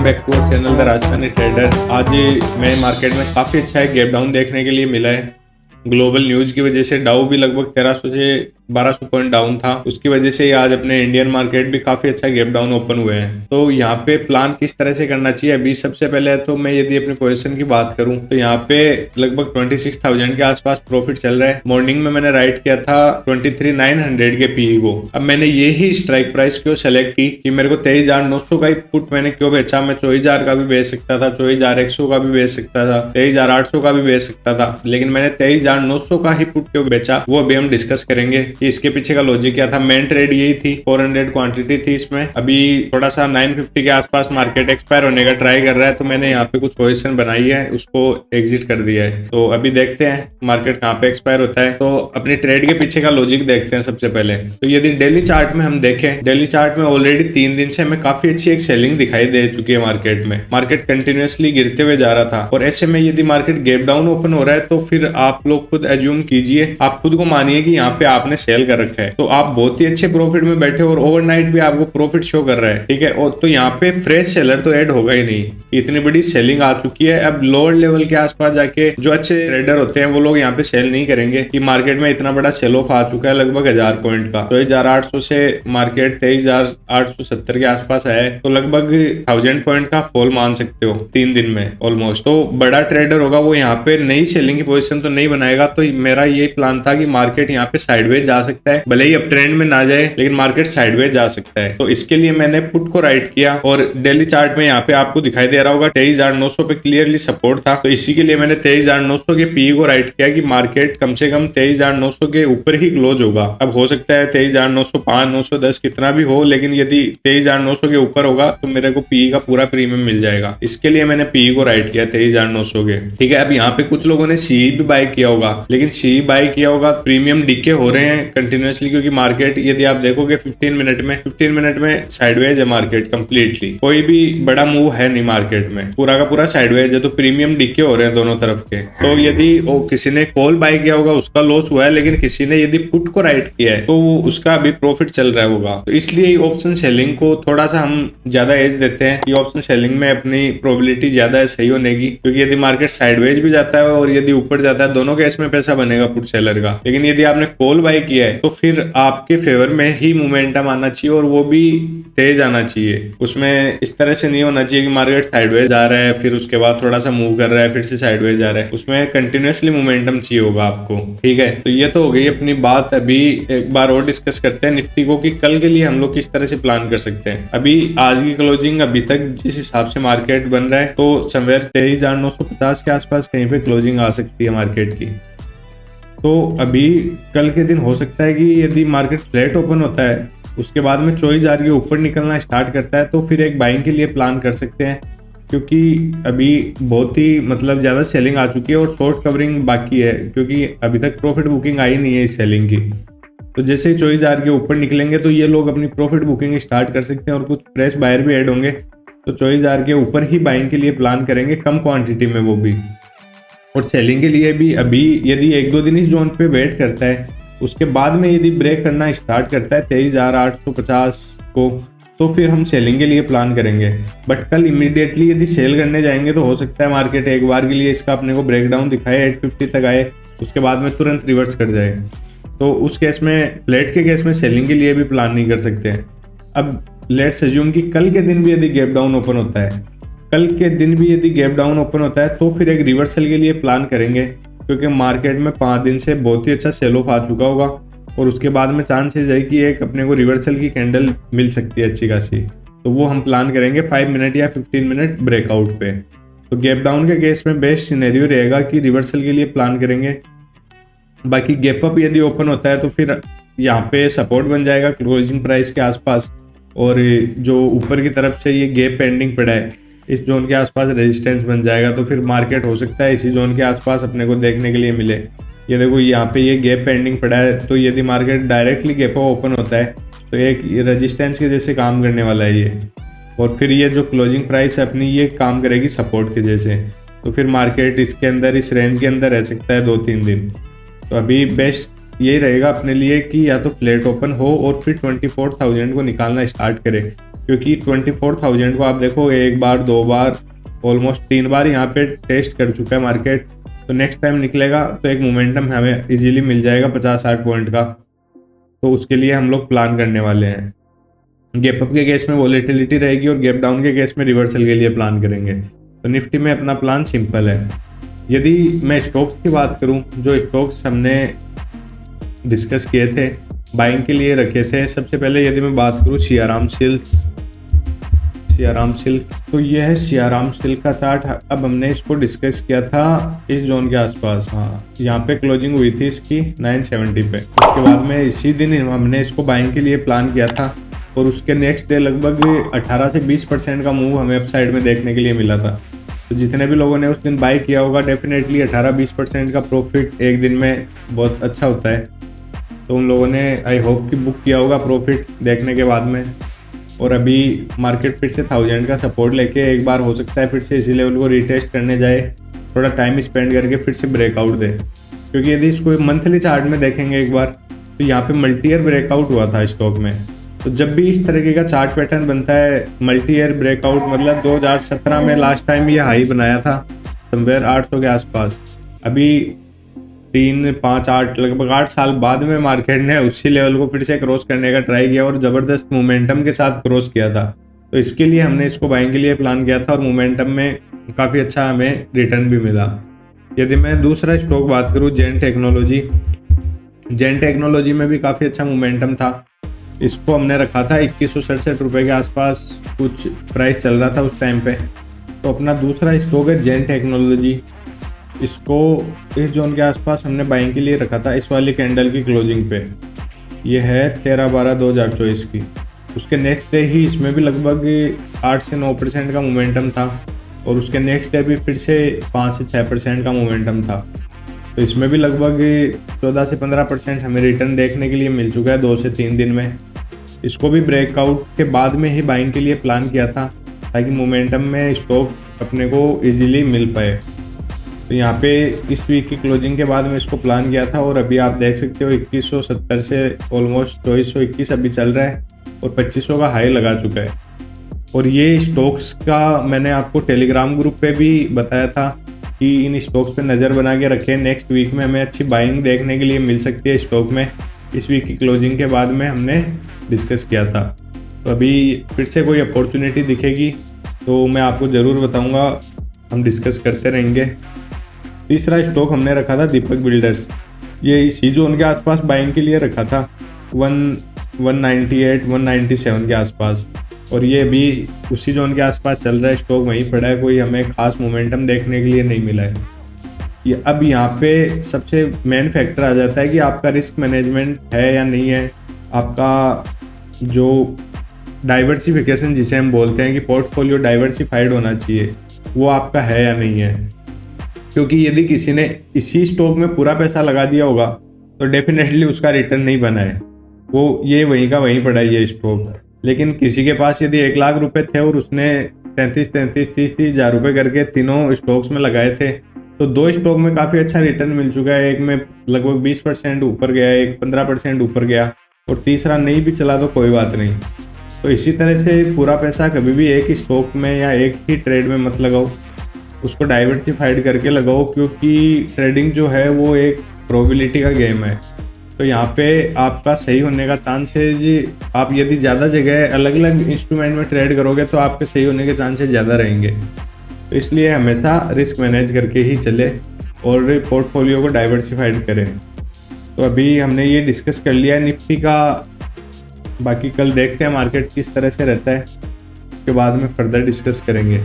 Back to our channel the Rajasthani trader. आज मैं market में काफ़ी अच्छा एक गैप डाउन देखने के लिए मिला है। ग्लोबल न्यूज़ की वजह से डाउ भी लगभग 1300 से 1200 पॉइंट डाउन था। उसकी वजह से आज अपने इंडियन मार्केट भी काफ़ी अच्छा गैप डाउन ओपन हुए हैं। तो यहाँ पे प्लान किस तरह से करना चाहिए, अभी सबसे पहले तो मैं यदि अपनी पोजीशन की बात करूँ तो यहाँ पे लगभग 26,000 के आसपास प्रॉफिट चल रहा है। मॉर्निंग में मैंने राइट किया था 23,900 के पीई को। अब मैंने यही स्ट्राइक प्राइस क्यों सेलेक्ट की कि मेरे को 23,900 का ही पुट मैंने क्यों बेचा। मैं 24,000 का भी बेच सकता था, 24,100 का भी बेच सकता था, 23,800 का भी बेच सकता था, लेकिन मैंने 23,900 का ही पुट क्यों बेचा वो अभी हम डिस्कस करेंगे कि इसके पीछे का लॉजिक क्या था। मेन ट्रेड यही थी, 400 क्वांटिटी थी इसमें। अभी थोड़ा सा 950 के आसपास मार्केट एक्सपायर होने का ट्राई कर रहा है, तो मैंने यहाँ पे कुछ पोजीशन बनाई है, उसको एग्जिट कर दिया है। तो अभी देखते हैं मार्केट कहाँ पे एक्सपायर होता है। तो अपनी ट्रेड के पीछे का लॉजिक देखते हैं सबसे पहले। तो यदि डेली चार्ट में हम देखें, डेली चार्ट में ऑलरेडी 3 दिन से हमें काफी अच्छी एक सेलिंग दिखाई दे चुकी है मार्केट में। मार्केट कंटिन्यूअसली गिरते हुए जा रहा था और ऐसे में यदि मार्केट गैप डाउन ओपन हो रहा है तो फिर आप लोग खुद एज्यूम कीजिए, आप खुद को मानिए कि यहाँ पे आपने सेल कर रखा है, तो आप बहुत ही अच्छे प्रॉफिट में बैठे और ओवरनाइट भी आपको प्रॉफिट शो कर रहा है, ठीक है। और तो यहाँ पे फ्रेश सेलर तो ऐड होगा ही नहीं, इतनी बड़ी सेलिंग आ चुकी है। अब लोअर लेवल के आसपास जाके जो अच्छे ट्रेडर होते हैं वो लोग यहाँ पे सेल नहीं करेंगे कि मार्केट में इतना बड़ा सेल ऑफ आ चुका है लगभग 1000 पॉइंट का। 23,800 से मार्केट 23,870 के आसपास है, तो लगभग 1000 पॉइंट का फॉल मान सकते हो 3 दिन में ऑलमोस्ट। तो बड़ा ट्रेडर होगा वो यहाँ पे नई सेलिंग की पोजीशन तो नहीं बनाएगा। तो मेरा यही प्लान था कि मार्केट यहाँ पे साइडवेज जा सकता है, भले ही अप ट्रेंड में ना जाए लेकिन मार्केट साइडवेज जा सकता है। तो इसके लिए मैंने पुट को राइट किया और डेली चार्ट में यहाँ पे आपको दिखाई दे रहा होगा 23,900 पे क्लियरली सपोर्ट था। तो इसी के लिए मैंने 23,900 के पी को राइट किया कि मार्केट कम से कम 23,900 के ऊपर ही क्लोज होगा। अब हो सकता है 23,905, 910 कितना भी हो, लेकिन यदि 23,900 के ऊपर होगा तो मेरे को पी का पूरा प्रीमियम मिल जाएगा। इसके लिए मैंने पी को राइट किया 23,900 के, ठीक है। अब यहाँ पे कुछ लोगों ने सी भी बाय किया होगा, लेकिन सी बाय किया होगा प्रीमियम डीके हो रहे हैं कंटिन्यूअसली, क्योंकि मार्केट यदि आप देखोगे 15 मिनट में साइडवेज है मार्केट कंप्लीटली, कोई भी बड़ा मूव है नहीं मार्केट में, पूरा का पूरा साइडवेज है। तो प्रीमियम डीके हो रहे हैं दोनों तरफ के। तो यदि वो किसी ने कॉल बाय किया होगा उसका लॉस हुआ है, लेकिन किसी ने यदि पुट को राइट किया है तो उसका अभी प्रॉफिट चल रहा होगा। तो इसलिए ऑप्शन सेलिंग को थोड़ा सा हम ज्यादा एज देते हैं कि ऑप्शन सेलिंग में अपनी प्रोबेबिलिटी ज्यादा है सही होने की, क्योंकि यदि मार्केट साइडवेज भी जाता है और यदि ऊपर जाता है, दोनों केस में पैसा बनेगा पुट सेलर का। लेकिन यदि आपने कॉल बाय किया है तो फिर आपके फेवर में ही मोमेंटम आना चाहिए और वो भी तेज आना चाहिए। उसमें इस तरह से नहीं होना चाहिए कि मार्केट साइडवेज जा रहा है फिर उसके बाद थोड़ा सा मूव कर रहा है फिर से साइडवेज जा रहा है। उसमें कंटिन्यूअसली मोमेंटम चाहिए होगा आपको, ठीक है। तो ये तो हो गई अपनी बात। अभी एक बार और डिस्कस करते हैं निफ्टी को कि कल के लिए हम लोग किस तरह से प्लान कर सकते हैं। अभी आज की क्लोजिंग अभी तक जिस हिसाब से मार्केट बन रहा है तो समवेयर 23,950 के आसपास कहीं पे क्लोजिंग आ सकती है मार्केट की। तो अभी कल के दिन हो सकता है कि यदि मार्केट फ्लैट ओपन होता है उसके बाद में 24,000 के ऊपर निकलना स्टार्ट करता है तो फिर एक बाइंग के लिए प्लान कर सकते हैं, क्योंकि अभी बहुत ही ज़्यादा सेलिंग आ चुकी है और शॉर्ट कवरिंग बाकी है, क्योंकि अभी तक प्रॉफिट बुकिंग आई नहीं है इस सेलिंग की। तो जैसे 24,000 के ऊपर निकलेंगे तो ये लोग अपनी प्रॉफिट बुकिंग स्टार्ट कर सकते हैं और कुछ फ्रेश बायर भी ऐड होंगे। तो 24,000 के ऊपर ही बाइंग के लिए प्लान करेंगे, कम क्वांटिटी में वो भी। और सेलिंग के लिए भी अभी यदि 1-2 दिन इस जोन पे वेट करता है, उसके बाद में यदि ब्रेक करना स्टार्ट करता है 23,850 को, तो फिर हम सेलिंग के लिए प्लान करेंगे। बट कल इमीडिएटली यदि सेल करने जाएंगे तो हो सकता है मार्केट एक बार के लिए इसका अपने को ब्रेकडाउन दिखाए, 850 तक आए, उसके बाद में तुरंत रिवर्स कर जाए। तो उस केस में फ्लैट के केस में सेलिंग के लिए भी प्लान नहीं कर सकते हैं। अब लेट्स अज्यूम कि कल के दिन भी यदि गैप डाउन ओपन होता है, कल के दिन भी यदि गैप डाउन ओपन होता है तो फिर एक रिवर्सल के लिए प्लान करेंगे, क्योंकि मार्केट में 5 दिन से बहुत ही अच्छा सेल ऑफ आ चुका होगा और उसके बाद में चांसेस है कि एक अपने को रिवर्सल की कैंडल मिल सकती है अच्छी खासी। तो वो हम प्लान करेंगे 5 मिनट या 15 मिनट ब्रेकआउट पे। तो गैप डाउन के केस में बेस्ट सिनेरियो रहेगा कि रिवर्सल के लिए प्लान करेंगे। बाकी गैप अप यदि ओपन होता है तो फिर यहाँ पे सपोर्ट बन जाएगा क्लोजिंग प्राइस के आसपास, और जो ऊपर की तरफ से ये गैप पेंडिंग पड़ा है इस जोन के आसपास रेजिस्टेंस बन जाएगा। तो फिर मार्केट हो सकता है इसी जोन के आसपास अपने को देखने के लिए मिले। ये देखो यहाँ पे ये गैप पेंडिंग पड़ा है, तो यदि मार्केट डायरेक्टली गैप ओपन होता है तो एक रेजिस्टेंस के जैसे काम करने वाला है ये, और फिर ये जो क्लोजिंग प्राइस है अपनी ये काम करेगी सपोर्ट के जैसे। तो फिर मार्केट इसके अंदर इस रेंज के अंदर रह सकता है 2-3 दिन। तो अभी बेस्ट यही रहेगा अपने लिए कि या तो फ्लैट ओपन हो और फिर 24,000 को निकालना स्टार्ट करे, क्योंकि 24,000 को आप देखो एक बार, दो बार, ऑलमोस्ट 3 बार यहाँ पे टेस्ट कर चुका है मार्केट। तो नेक्स्ट टाइम निकलेगा तो एक मोमेंटम हमें इजीली मिल जाएगा 50-60 पॉइंट का। तो उसके लिए हम लोग प्लान करने वाले हैं। गैप अप के केस में वॉलेटिलिटी रहेगी और गैप डाउन के केस में रिवर्सल के लिए प्लान करेंगे। तो निफ्टी में अपना प्लान सिंपल है। यदि मैं स्टॉक्स की बात करूं, जो स्टॉक्स हमने डिस्कस किए थे, बाइंग के लिए रखे थे, सबसे पहले यदि मैं बात करूं सियाराम सिल्क, तो यह है सियाराम सिल्क का चार्ट। अब हमने इसको डिस्कस किया था इस जोन के आसपास। हाँ, यहाँ पे क्लोजिंग हुई थी इसकी 970 पे। उसके बाद में इसी दिन हमने इसको बाइंग के लिए प्लान किया था और उसके नेक्स्ट डे लगभग 18 से 20% का मूव हमें अपसाइड में देखने के लिए मिला था। तो जितने भी लोगों ने उस दिन बाई किया होगा, डेफिनेटली 18-20% का प्रॉफिट एक दिन में बहुत अच्छा होता है। तो उन लोगों ने आई होप कि बुक किया होगा प्रॉफिट देखने के बाद में। और अभी मार्केट फिर से 1000 का सपोर्ट लेके एक बार हो सकता है फिर से इसी लेवल को रीटेस्ट करने जाए, थोड़ा टाइम स्पेंड करके फिर से ब्रेकआउट दे। क्योंकि यदि इसको मंथली चार्ट में देखेंगे एक बार, तो यहाँ पे मल्टी ईयर ब्रेकआउट हुआ था स्टॉक में। तो जब भी इस तरीके का चार्ट पैटर्न बनता है, मल्टी ईयर ब्रेकआउट, मतलब 2017 में लास्ट टाइम ये हाई बनाया था समवेयर 800 के आसपास। अभी 3, 5, 8 लगभग 8 साल बाद में मार्केट ने उसी लेवल को फिर से क्रॉस करने का ट्राई किया और ज़बरदस्त मोमेंटम के साथ क्रॉस किया था। तो इसके लिए हमने इसको बाइंग के लिए प्लान किया था और मोमेंटम में काफ़ी अच्छा हमें रिटर्न भी मिला। यदि मैं दूसरा स्टॉक बात करूँ, जेन टेक्नोलॉजी में भी काफ़ी अच्छा मोमेंटम था। इसको हमने रखा था 2167 रुपये के आसपास कुछ प्राइस चल रहा था उस टाइम पे। तो अपना दूसरा स्टॉक है जेन टेक्नोलॉजी। इसको इस जोन के आसपास हमने बाइंग के लिए रखा था इस वाली कैंडल की क्लोजिंग पे। ये है 13/12/2024 की। उसके नेक्स्ट डे ही इसमें भी लगभग 8 से 9% का मोमेंटम था और उसके नेक्स्ट डे भी फिर से 5 से 6% का मोमेंटम था। तो इसमें भी लगभग 14 से 15% हमें रिटर्न देखने के लिए मिल चुका है 2 से 3 दिन में। इसको भी ब्रेकआउट के बाद में ही बाइंग के लिए प्लान किया था ताकि मोमेंटम में स्टॉक अपने को इजीली मिल पाए। तो यहाँ पे इस वीक की क्लोजिंग के बाद में इसको प्लान किया था और अभी आप देख सकते हो 2170 से ऑलमोस्ट 2421 अभी चल रहा है और 2500 का हाई लगा चुका है। और ये स्टॉक्स का मैंने आपको टेलीग्राम ग्रुप पे भी बताया था कि इन स्टॉक्स पे नज़र बना के रखें। नेक्स्ट वीक में हमें अच्छी बाइंग देखने के लिए मिल सकती है स्टॉक में। इस वीक की क्लोजिंग के बाद में हमने डिस्कस किया था। तो अभी फिर से कोई अपॉर्चुनिटी दिखेगी तो मैं आपको ज़रूर बताऊंगा, हम डिस्कस करते रहेंगे। तीसरा स्टॉक हमने रखा था दीपक बिल्डर्स। ये इसी जोन के आसपास बाइंग के लिए रखा था 198, 197 के आसपास और ये भी उसी जोन के आसपास चल रहा है। स्टॉक वहीं पड़ा है, कोई हमें खास मोमेंटम देखने के लिए नहीं मिला है। ये अब यहाँ पे सबसे मेन फैक्टर आ जाता है कि आपका रिस्क मैनेजमेंट है या नहीं है, आपका जो डाइवर्सिफिकेशन जिसे हम बोलते हैं कि पोर्टफोलियो डाइवर्सिफाइड होना चाहिए, वो आपका है या नहीं है। क्योंकि यदि किसी ने इसी स्टॉक में पूरा पैसा लगा दिया होगा तो डेफिनेटली उसका रिटर्न नहीं बना है, वो ये वहीं का वहीं पड़ा है ये स्टॉक। लेकिन किसी के पास यदि 1 लाख रुपए थे और उसने 30 हज़ार रुपये करके तीनों स्टॉक्स में लगाए थे, तो 2 स्टॉक में काफ़ी अच्छा रिटर्न मिल चुका है। एक में लगभग 20% ऊपर गया, एक 15% ऊपर गया और तीसरा नहीं भी चला तो कोई बात नहीं। तो इसी तरह से पूरा पैसा कभी भी एक ही स्टॉक में या एक ही ट्रेड में मत लगाओ, उसको डाइवर्सिफाइड करके लगाओ। क्योंकि ट्रेडिंग जो है वो एक प्रोबेबिलिटी का गेम है। तो यहाँ पे आपका सही होने का चांस है जी, आप यदि ज़्यादा जगह अलग अलग इंस्ट्रूमेंट में ट्रेड करोगे तो आपके सही होने के चांसेस ज़्यादा रहेंगे। तो इसलिए हमेशा रिस्क मैनेज करके ही चले और पोर्टफोलियो को डाइवर्सिफाइड करें। तो अभी हमने ये डिस्कस कर लिया निफ्टी का, बाकी कल देखते हैं मार्केट किस तरह से रहता है, उसके बाद में फर्दर डिस्कस करेंगे।